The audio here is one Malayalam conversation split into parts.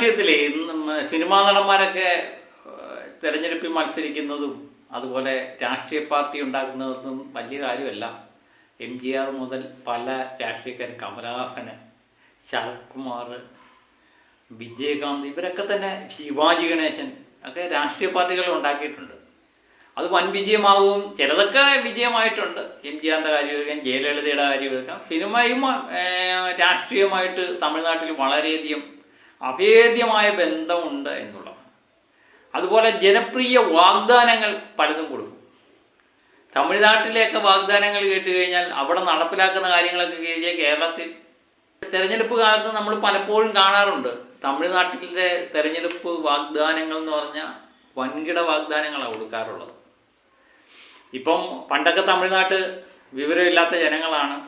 രാഷ്ട്രീയത്തിലെ സിനിമാ നടന്മാരൊക്കെ തിരഞ്ഞെടുപ്പിൽ മത്സരിക്കുന്നതും അതുപോലെ രാഷ്ട്രീയ പാർട്ടി ഉണ്ടാക്കുന്നതൊന്നും വലിയ കാര്യമല്ല. MGR മുതൽ പല രാഷ്ട്രീയക്കാർ, കമലഹാസന്, ശരത് കുമാർ, വിജയകാന്ത്, ഇവരൊക്കെ തന്നെ, ശിവാജി ഗണേശൻ ഒക്കെ രാഷ്ട്രീയ പാർട്ടികൾ ഉണ്ടാക്കിയിട്ടുണ്ട്. അത് വൻ വിജയമാവും. ചിലതൊക്കെ വിജയമായിട്ടുണ്ട്. MGRൻ്റെ കാര്യം എടുക്കാം, ജയലളിതയുടെ കാര്യം എടുക്കാം. സിനിമയും രാഷ്ട്രീയമായിട്ട് തമിഴ്നാട്ടിൽ വളരെയധികം അഭേദ്യമായ ബന്ധമുണ്ട് എന്നുള്ളതാണ്. അതുപോലെ ജനപ്രിയ വാഗ്ദാനങ്ങൾ പലതും കൊടുക്കും. തമിഴ്നാട്ടിലെയൊക്കെ വാഗ്ദാനങ്ങൾ കേട്ട് കഴിഞ്ഞാൽ അവിടെ നടപ്പിലാക്കുന്ന കാര്യങ്ങളൊക്കെ കഴിഞ്ഞാൽ കേരളത്തിൽ തെരഞ്ഞെടുപ്പ് കാലത്ത് നമ്മൾ പലപ്പോഴും കാണാറുണ്ട്. തമിഴ്നാട്ടിലെ തെരഞ്ഞെടുപ്പ് വാഗ്ദാനങ്ങൾ എന്ന് പറഞ്ഞാൽ വൻകിട വാഗ്ദാനങ്ങളാണ് കൊടുക്കാറുള്ളത്. ഇപ്പം പണ്ടൊക്കെ തമിഴ്നാട്ട് വിവരമില്ലാത്ത ജനങ്ങളാണ്,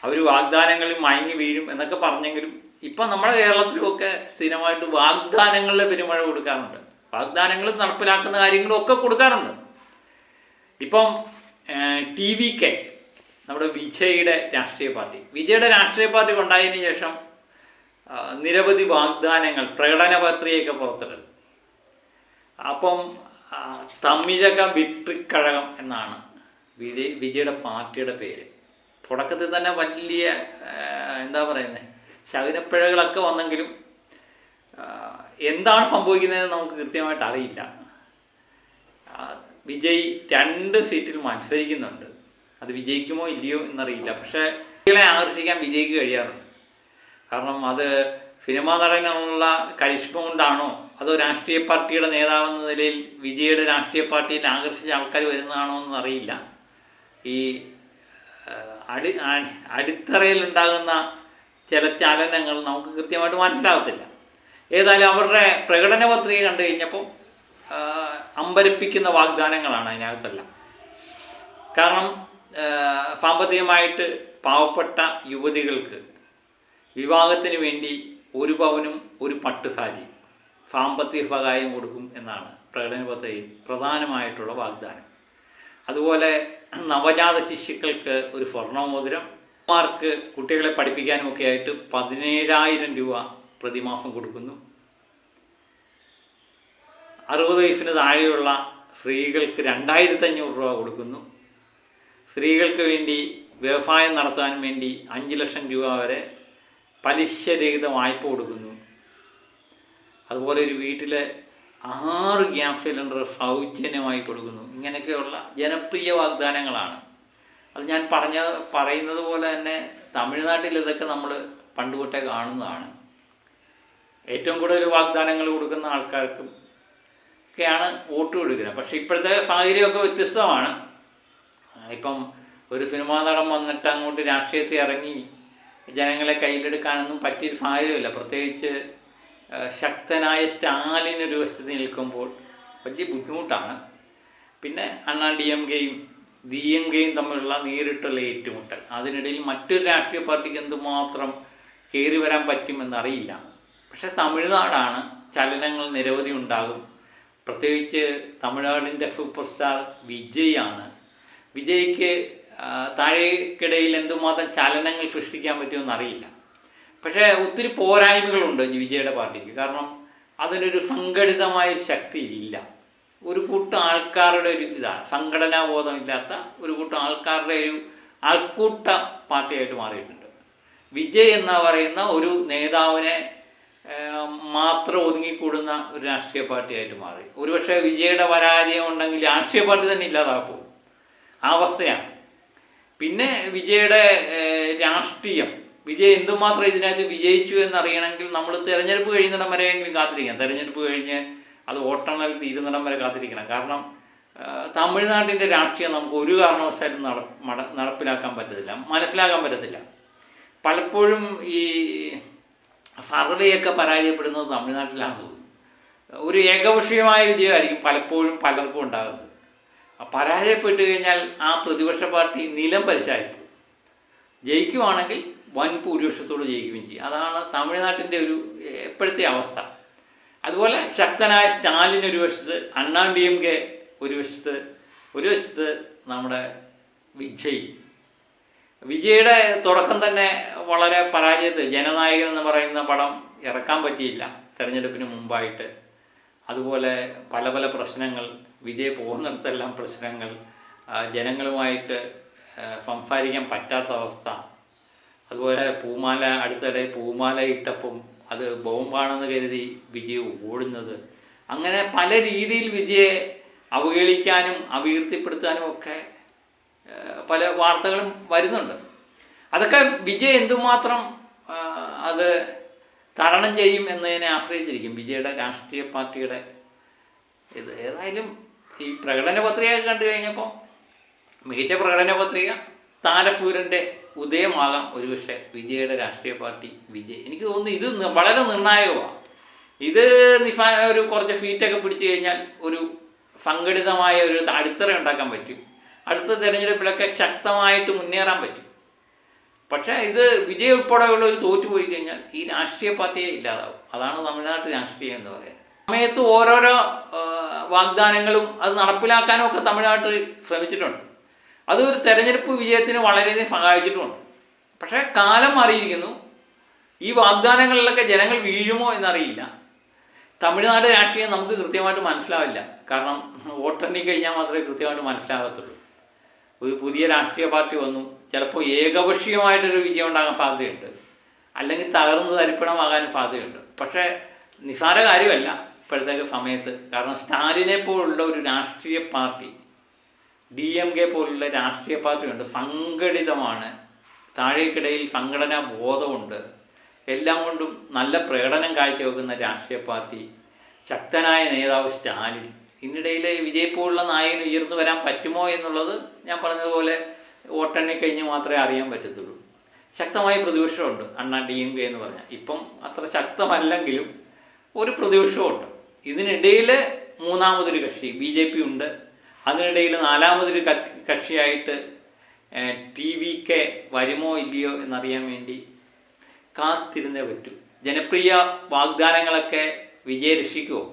അവർ വാഗ്ദാനങ്ങളിൽ മയങ്ങി വീഴും എന്നൊക്കെ പറഞ്ഞെങ്കിലും ഇപ്പം നമ്മുടെ കേരളത്തിലുമൊക്കെ സ്ഥിരമായിട്ട് വാഗ്ദാനങ്ങളുടെ പെരുമഴ കൊടുക്കാറുണ്ട്. വാഗ്ദാനങ്ങൾ നടപ്പിലാക്കുന്ന കാര്യങ്ങളും ഒക്കെ കൊടുക്കാറുണ്ട്. ഇപ്പം TVK, നമ്മുടെ വിജയുടെ രാഷ്ട്രീയ പാർട്ടി, വിജയുടെ രാഷ്ട്രീയ പാർട്ടി ഉണ്ടായതിന് ശേഷം നിരവധി വാഗ്ദാനങ്ങൾ, പ്രകടന പത്രികയൊക്കെ പുറത്തിടും. അപ്പം തമിഴക വിട്രിക്കഴകം എന്നാണ് വിജയുടെ പാർട്ടിയുടെ പേര്. തുടക്കത്തിൽ തന്നെ വലിയ എന്താ പറയുന്നത്, ശകുനപ്പിഴകളൊക്കെ വന്നെങ്കിലും എന്താണ് സംഭവിക്കുന്നതെന്ന് നമുക്ക് കൃത്യമായിട്ട് അറിയില്ല. വിജയ് 2 സീറ്റിൽ മത്സരിക്കുന്നുണ്ട്. അത് വിജയിക്കുമോ ഇല്ലയോ എന്നറിയില്ല. പക്ഷേ കുട്ടികളെ ആകർഷിക്കാൻ വിജയ്ക്ക് കഴിയാറുണ്ട്. കാരണം അത് സിനിമാ നടനുള്ള കരിഷ്മ കൊണ്ടാണോ അതോ രാഷ്ട്രീയ പാർട്ടിയുടെ നേതാവെന്ന നിലയിൽ വിജയുടെ രാഷ്ട്രീയ പാർട്ടിയിൽ ആകർഷിച്ച ആൾക്കാർ വരുന്നതാണോ എന്നറിയില്ല. ഈ അടിത്തറയിലുണ്ടാകുന്ന ചില ചലനങ്ങൾ നമുക്ക് കൃത്യമായിട്ട് മനസ്സിലാകത്തില്ല. ഏതായാലും അവരുടെ പ്രകടന പത്രിക കണ്ടു കഴിഞ്ഞപ്പോൾ അമ്പരപ്പിക്കുന്ന വാഗ്ദാനങ്ങളാണ് അതിനകത്തെല്ലാം. കാരണം സാമ്പത്തികമായിട്ട് പാവപ്പെട്ട യുവതികൾക്ക് വിവാഹത്തിന് വേണ്ടി 1 പവനും 1 പട്ടുസാരി സാമ്പത്തിക സഹായം കൊടുക്കും എന്നാണ് പ്രകടന പത്രികയിൽ പ്രധാനമായിട്ടുള്ള വാഗ്ദാനം. അതുപോലെ നവജാത ശിശുക്കൾക്ക് 1 സ്വർണ്ണമോതിരം, മാർക്ക് കുട്ടികളെ പഠിപ്പിക്കാനുമൊക്കെ ആയിട്ട് 17,000 രൂപ പ്രതിമാസം കൊടുക്കുന്നു. 60 വയസ്സിന് താഴെയുള്ള സ്ത്രീകൾക്ക് 2,500 രൂപ കൊടുക്കുന്നു. സ്ത്രീകൾക്ക് വേണ്ടി വ്യവസായം നടത്താൻ വേണ്ടി 5 ലക്ഷം രൂപ വരെ പലിശരഹിത വായ്പ കൊടുക്കുന്നു. അതുപോലെ ഒരു വീട്ടിൽ 6 ഗ്യാസ് സിലിണ്ടർ സൗജന്യമായി കൊടുക്കുന്നു. ഇങ്ങനെയൊക്കെയുള്ള ജനപ്രിയ വാഗ്ദാനങ്ങളാണ്. അത് ഞാൻ പറയുന്നത് പോലെ തന്നെ തമിഴ്നാട്ടിൽ ഇതൊക്കെ നമ്മൾ പണ്ടുതൊട്ടേ കാണുന്നതാണ്. ഏറ്റവും കൂടുതൽ വാഗ്ദാനങ്ങൾ കൊടുക്കുന്ന ആൾക്കാർക്കും ഒക്കെയാണ് വോട്ട് കൊടുക്കുന്നത്. പക്ഷേ ഇപ്പോഴത്തെ സാഹചര്യമൊക്കെ വ്യത്യസ്തമാണ്. ഇപ്പം ഒരു സിനിമാ നടൻ വന്നിട്ട് അങ്ങോട്ട് രാഷ്ട്രീയത്തിൽ ഇറങ്ങി ജനങ്ങളെ കയ്യിലെടുക്കാനൊന്നും പറ്റിയൊരു സാഹചര്യമില്ല. പ്രത്യേകിച്ച് ശക്തനായ സ്റ്റാലിൻ ഒരു വശത്ത് നിൽക്കുമ്പോൾ വലിയ ബുദ്ധിമുട്ടാണ്. പിന്നെ അണ്ണാ DMKയും തമ്മിലുള്ള നേരിട്ടുള്ള ഏറ്റുമുട്ടൽ, അതിനിടയിൽ മറ്റൊരു രാഷ്ട്രീയ പാർട്ടിക്ക് എന്തുമാത്രം കയറി വരാൻ പറ്റുമെന്നറിയില്ല. പക്ഷേ തമിഴ്നാടാണ്, ചലനങ്ങൾ നിരവധി ഉണ്ടാകും. പ്രത്യേകിച്ച് തമിഴ്നാടിൻ്റെ സൂപ്പർ സ്റ്റാർ വിജയാണ്. വിജയ്ക്ക് താഴേക്കിടയിൽ എന്തുമാത്രം ചലനങ്ങൾ സൃഷ്ടിക്കാൻ പറ്റുമെന്നറിയില്ല. പക്ഷേ ഒത്തിരി പോരായ്മകളുണ്ട് വിജയുടെ പാർട്ടിക്ക്. കാരണം അതിനൊരു സംഘടിതമായ ശക്തി ഇല്ല. ഒരു കൂട്ടം ആൾക്കാരുടെ ഒരു ഇതാണ്, സംഘടനാബോധമില്ലാത്ത ഒരു കൂട്ടം ആൾക്കാരുടെ ഒരു ആൾക്കൂട്ട പാർട്ടിയായിട്ട് മാറിയിട്ടുണ്ട്. വിജയ് എന്ന് പറയുന്ന ഒരു നേതാവിനെ മാത്രം ഒതുങ്ങിക്കൂടുന്ന ഒരു രാഷ്ട്രീയ പാർട്ടിയായിട്ട് മാറി. ഒരുപക്ഷെ വിജയുടെ പരാജയം ഉണ്ടെങ്കിൽ രാഷ്ട്രീയ പാർട്ടി തന്നെ ഇല്ലാതാക്കും, ആ അവസ്ഥയാണ്. പിന്നെ വിജയുടെ രാഷ്ട്രീയം, വിജയ് എന്തുമാത്രം ഇതിനകത്ത് വിജയിച്ചു എന്നറിയണമെങ്കിൽ നമ്മൾ തിരഞ്ഞെടുപ്പ് കഴിയുന്നിടം വരെയെങ്കിലും കാത്തിരിക്കണം. തിരഞ്ഞെടുപ്പ് കഴിഞ്ഞ് അത് വോട്ടെണ്ണൽ തീരുന്നിടം വരെ കാത്തിരിക്കണം. കാരണം തമിഴ്നാട്ടിൻ്റെ രാഷ്ട്രീയം നമുക്ക് ഒരു കാരണവശാലും നടപ്പിലാക്കാൻ പറ്റത്തില്ല, മനസ്സിലാക്കാൻ പറ്റത്തില്ല. പലപ്പോഴും ഈ സർവേയൊക്കെ പരാജയപ്പെടുന്നത് തമിഴ്നാട്ടിലാണ് തോന്നുന്നു. ഒരു ഏകപക്ഷീയമായ വിജയമായിരിക്കും പലപ്പോഴും പലർക്കും ഉണ്ടാകുന്നത്. പരാജയപ്പെട്ട് കഴിഞ്ഞാൽ ആ പ്രതിപക്ഷ പാർട്ടി നിലം പരിശായിപ്പോകും. ജയിക്കുവാണെങ്കിൽ വൻ ഭൂരിപക്ഷത്തോട് ജയിക്കുകയും ചെയ്യും. അതാണ് തമിഴ്നാട്ടിൻ്റെ ഒരു എപ്പോഴത്തെ അവസ്ഥ. അതുപോലെ ശക്തനായ സ്റ്റാലിൻ ഒരു വശത്ത്, അണ്ണാ DMK ഒരു വശത്ത് നമ്മുടെ വിജയുടെ തുടക്കം തന്നെ വളരെ പരാജയത്തിൽ, ജനനായകൻ എന്ന് പറയുന്ന പടം ഇറക്കാൻ പറ്റിയില്ല തെരഞ്ഞെടുപ്പിന് മുമ്പായിട്ട്. അതുപോലെ പല പല പ്രശ്നങ്ങൾ, വിജയ് പോകുന്നിടത്തെല്ലാം പ്രശ്നങ്ങൾ, ജനങ്ങളുമായിട്ട് സംസാരിക്കാൻ പറ്റാത്ത അവസ്ഥ. അതുപോലെ പൂമാല, അടുത്തിടെ പൂമാല ഇട്ടപ്പം അത് ബോംബാണെന്ന് കരുതി വിജയ് ഓടുന്നത്. അങ്ങനെ പല രീതിയിൽ വിജയെ അവഹേളിക്കാനും അപകീർത്തിപ്പെടുത്താനും ഒക്കെ പല വാർത്തകളും വരുന്നുണ്ട്. അതൊക്കെ വിജയ് എന്തുമാത്രം അത് തരണം ചെയ്യും എന്നതിനെ ആശ്രയിച്ചിരിക്കും വിജയുടെ രാഷ്ട്രീയ പാർട്ടിയുടെ ഇത്. ഏതായാലും ഈ പ്രകടന പത്രിക കണ്ടു കഴിഞ്ഞപ്പോൾ മികച്ച പ്രകടന പത്രിക, താരഫൂരൻ്റെ ഉദയമാകാം ഒരുപക്ഷെ വിജയുടെ രാഷ്ട്രീയ പാർട്ടി വിജയ്. എനിക്ക് തോന്നുന്നു ഇത് വളരെ നിർണായകമാണ്. ഇത് ഒരു കുറച്ച് ഫീറ്റൊക്കെ പിടിച്ചു കഴിഞ്ഞാൽ ഒരു സംഘടിതമായ ഒരു അടിത്തറ ഉണ്ടാക്കാൻ പറ്റും. അടുത്ത തിരഞ്ഞെടുപ്പിലൊക്കെ ശക്തമായിട്ട് മുന്നേറാൻ പറ്റും. പക്ഷേ ഇത് വിജയ് ഉൾപ്പെടെയുള്ളവർ തോറ്റുപോയി കഴിഞ്ഞാൽ ഈ രാഷ്ട്രീയ പാർട്ടിയെ ഇല്ലാതാവും. അതാണ് തമിഴ്നാട്ട് രാഷ്ട്രീയം എന്ന് പറയുന്നത്. സമയത്ത് ഓരോരോ വാഗ്ദാനങ്ങളും അത് നടപ്പിലാക്കാനും ഒക്കെ തമിഴ്നാട്ടിൽ ശ്രമിച്ചിട്ടുണ്ട്. അതൊരു തെരഞ്ഞെടുപ്പ് വിജയത്തിന് വളരെയധികം സഹായിച്ചിട്ടുമുണ്ട്. പക്ഷേ കാലം മാറിയിരിക്കുന്നു. ഈ വാഗ്ദാനങ്ങളിലൊക്കെ ജനങ്ങൾ വീഴുമോ എന്നറിയില്ല. തമിഴ്നാട് രാഷ്ട്രീയം നമുക്ക് കൃത്യമായിട്ട് മനസ്സിലാവില്ല. കാരണം വോട്ടെണ്ണി കഴിഞ്ഞാൽ മാത്രമേ കൃത്യമായിട്ട് മനസ്സിലാകത്തുള്ളൂ. ഒരു പുതിയ രാഷ്ട്രീയ പാർട്ടി വന്നു, ചിലപ്പോൾ ഏകപക്ഷീയമായിട്ടൊരു വിജയം ഉണ്ടാകാൻ സാധ്യതയുണ്ട്, അല്ലെങ്കിൽ തകർന്ന് തരിപ്പണമാകാനും സാധ്യതയുണ്ട്. പക്ഷേ നിസ്സാര കാര്യമല്ല ഇപ്പോഴത്തെ സമയത്ത്. കാരണം സ്റ്റാലിനെ പോലുള്ള ഒരു രാഷ്ട്രീയ പാർട്ടി, DMK പോലുള്ള രാഷ്ട്രീയ പാർട്ടിയുണ്ട്, സംഘടിതമാണ്, താഴേക്കിടയിൽ സംഘടനാ ബോധമുണ്ട്, എല്ലാം കൊണ്ടും നല്ല പ്രകടനം കാഴ്ചവെക്കുന്ന രാഷ്ട്രീയ പാർട്ടി, ശക്തനായ നേതാവ് സ്റ്റാലിൻ. ഇതിനിടയിൽ വിജയ് പോലുള്ള നായകന് ഉയർന്നു വരാൻ പറ്റുമോ എന്നുള്ളത് ഞാൻ പറഞ്ഞതുപോലെ വോട്ടെണ്ണി കഴിഞ്ഞ് മാത്രമേ അറിയാൻ പറ്റത്തുള്ളൂ. ശക്തമായ പ്രതിപക്ഷമുണ്ട് അണ്ണാ DMK എന്ന് പറഞ്ഞാൽ. ഇപ്പം അത്ര ശക്തമല്ലെങ്കിലും ഒരു പ്രതിപക്ഷമുണ്ട്. ഇതിനിടയിൽ മൂന്നാമതൊരു കക്ഷി BJP ഉണ്ട്. അതിനിടയിൽ നാലാമതൊരു കക്ഷിയായിട്ട് TVK വരുമോ ഇല്ലയോ എന്നറിയാൻ വേണ്ടി കാത്തിരുന്നേ പറ്റൂ. ജനപ്രിയ വാഗ്ദാനങ്ങളൊക്കെ വിജയ് രക്ഷിക്കുമോ?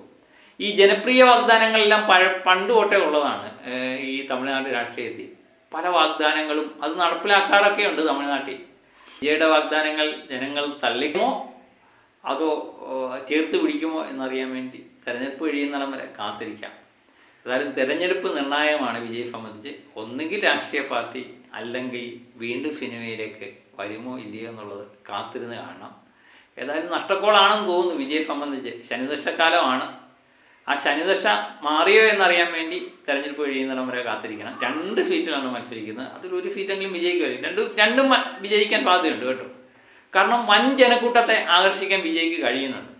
ഈ ജനപ്രിയ വാഗ്ദാനങ്ങളെല്ലാം പണ്ട് തൊട്ടേ ഉള്ളതാണ് ഈ തമിഴ്നാട് രാഷ്ട്രീയത്തിൽ. പല വാഗ്ദാനങ്ങളും അത് നടപ്പിലാക്കാറൊക്കെ ഉണ്ട് തമിഴ്നാട്ടിൽ. വിജയുടെ വാഗ്ദാനങ്ങൾ ജനങ്ങൾ തള്ളിക്കുമോ അതോ ചേർത്ത് പിടിക്കുമോ എന്നറിയാൻ വേണ്ടി തെരഞ്ഞെടുപ്പ് കഴിയുന്നിടം വരെ കാത്തിരിക്കാം. ഏതായാലും തെരഞ്ഞെടുപ്പ് നിർണായകമാണ് വിജയെ സംബന്ധിച്ച്. ഒന്നുകിൽ രാഷ്ട്രീയ പാർട്ടി, അല്ലെങ്കിൽ വീണ്ടും സിനിമയിലേക്ക് വരുമോ ഇല്ലയോ എന്നുള്ളത് കാത്തിരുന്ന് കാണണം. ഏതായാലും നഷ്ടക്കോളാണെന്ന് തോന്നുന്നു വിജയെ സംബന്ധിച്ച്. ശനിദശക്കാലമാണ്. ആ ശനിദശ മാറിയോ എന്നറിയാൻ വേണ്ടി തെരഞ്ഞെടുപ്പ് കഴിയുന്നിടം വരെ കാത്തിരിക്കണം. 2 സീറ്റിലാണ് മത്സരിക്കുന്നത്. അതിലൊരു സീറ്റെങ്കിലും വിജയിക്ക് വരും. രണ്ടും വിജയിക്കാൻ സാധ്യതയുണ്ട് കേട്ടോ. കാരണം വൻ ജനക്കൂട്ടത്തെ ആകർഷിക്കാൻ വിജയിക്ക് കഴിയുന്നുണ്ട്.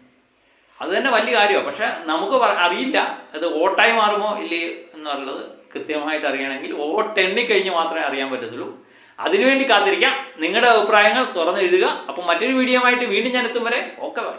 അത് തന്നെ വലിയ കാര്യമാണ്. പക്ഷേ നമുക്ക് അറിയില്ല അത് വോട്ടായി മാറുമോ ഇല്ലേ എന്നുള്ളത് കൃത്യമായിട്ട് അറിയണമെങ്കിൽ വോട്ടെണ്ണിക്കഴിഞ്ഞ് മാത്രമേ അറിയാൻ പറ്റത്തുള്ളൂ. അതിനുവേണ്ടി കാത്തിരിക്കാം. നിങ്ങളുടെ അഭിപ്രായങ്ങൾ തുറന്നെഴുതുക. അപ്പം മറ്റൊരു വീഡിയോ ആയിട്ട് വീണ്ടും ഞാൻ എത്തും വരെ ഓക്കെ ബൈ.